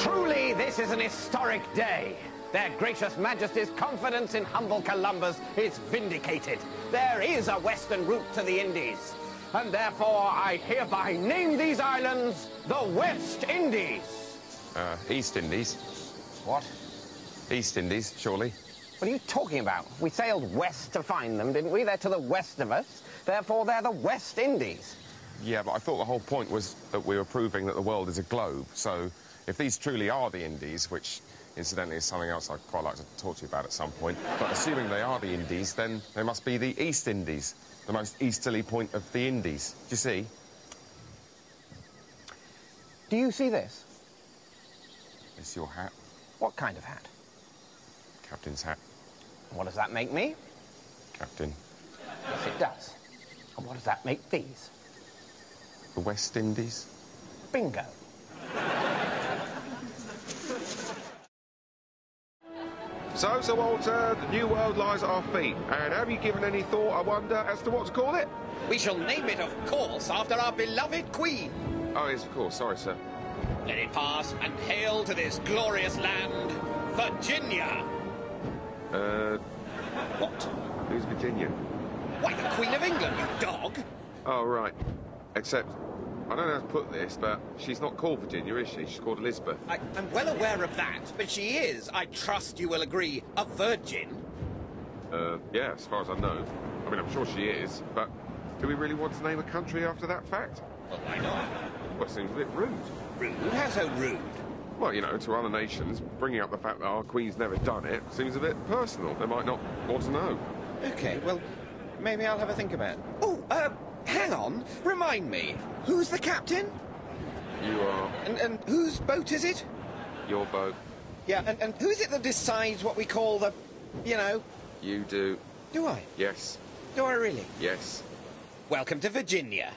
Truly, this is an historic day. Their gracious majesty's confidence in humble Columbus is vindicated. There is a western route to the Indies, and therefore I hereby name these islands the West Indies. East Indies. What? East Indies, surely. What are you talking about? We sailed west to find them, didn't we? They're to the west of us. Therefore, they're the West Indies. Yeah, but I thought the whole point was that we were proving that the world is a globe. So if these truly are the Indies, which incidentally is something else I'd quite like to talk to you about at some point, but assuming they are the Indies, then they must be the East Indies, the most easterly point of the Indies. Do you see? Do you see this? It's your hat. What kind of hat? Captain's hat. What does that make me? Captain. Yes, it does. And what does that make these? The West Indies. Bingo. So, Sir Walter, the new world lies at our feet. And have you given any thought, I wonder, as to what to call it? We shall name it, of course, after our beloved Queen. Oh, yes, of course. Sorry, sir. Let it pass, and hail to this glorious land, Virginia. What? Who's Virginia? Why, the Queen of England, you dog. Oh, right. Except, I don't know how to put this, but she's not called Virginia, is she? She's called Elizabeth. I'm well aware of that, but she is, I trust you will agree, a virgin. Yeah, as far as I know. I mean, I'm sure she is, but do we really want to name a country after that fact? Well, why not? Well, it seems a bit rude. Rude? How so rude? Well, you know, to other nations, bringing up the fact that our Queen's never done it seems a bit personal. They might not want to know. Okay, well, maybe I'll have a think about it. Oh, hang on. Remind me, who's the captain? You are. And whose boat is it? Your boat. Yeah, and who is it that decides what we call the, you know... You do. Do I? Yes. Do I really? Yes. Welcome to Virginia.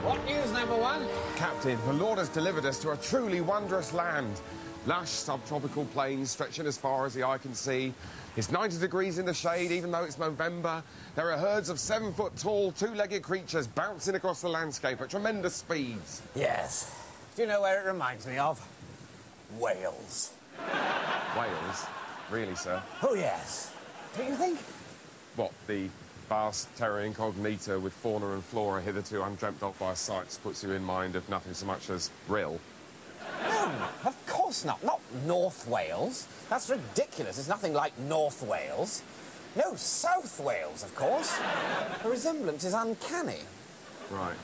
What news, number one? Captain, the Lord has delivered us to a truly wondrous land. Lush subtropical plains stretching as far as the eye can see. It's 90 degrees in the shade, even though it's November. There are herds of 7-foot-tall, two-legged creatures bouncing across the landscape at tremendous speeds. Yes. Do you know where it reminds me of? Wales. Wales? Really, sir? Oh, yes. Don't you think? What, the vast terra incognita with fauna and flora hitherto undreamt of by sights puts you in mind of nothing so much as Brill? No, of course not. Not North Wales. That's ridiculous. It's nothing like North Wales. No, South Wales, of course. The resemblance is uncanny. Right.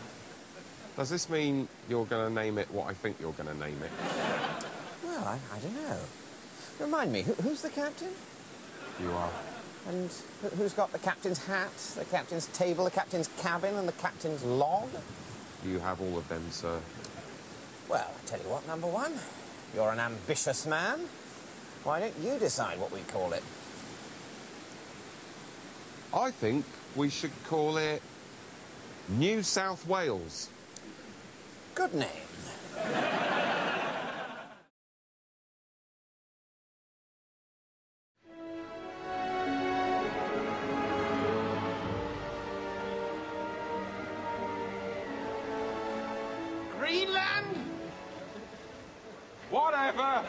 Does this mean you're going to name it what I think you're going to name it? Well, I don't know. Remind me, who's the captain? You are. And who's got the captain's hat, the captain's table, the captain's cabin, and the captain's log? You have all of them, sir. Well, I tell you what, number one, you're an ambitious man. Why don't you decide what we call it? I think we should call it New South Wales. Good name. Greenland? Whatever!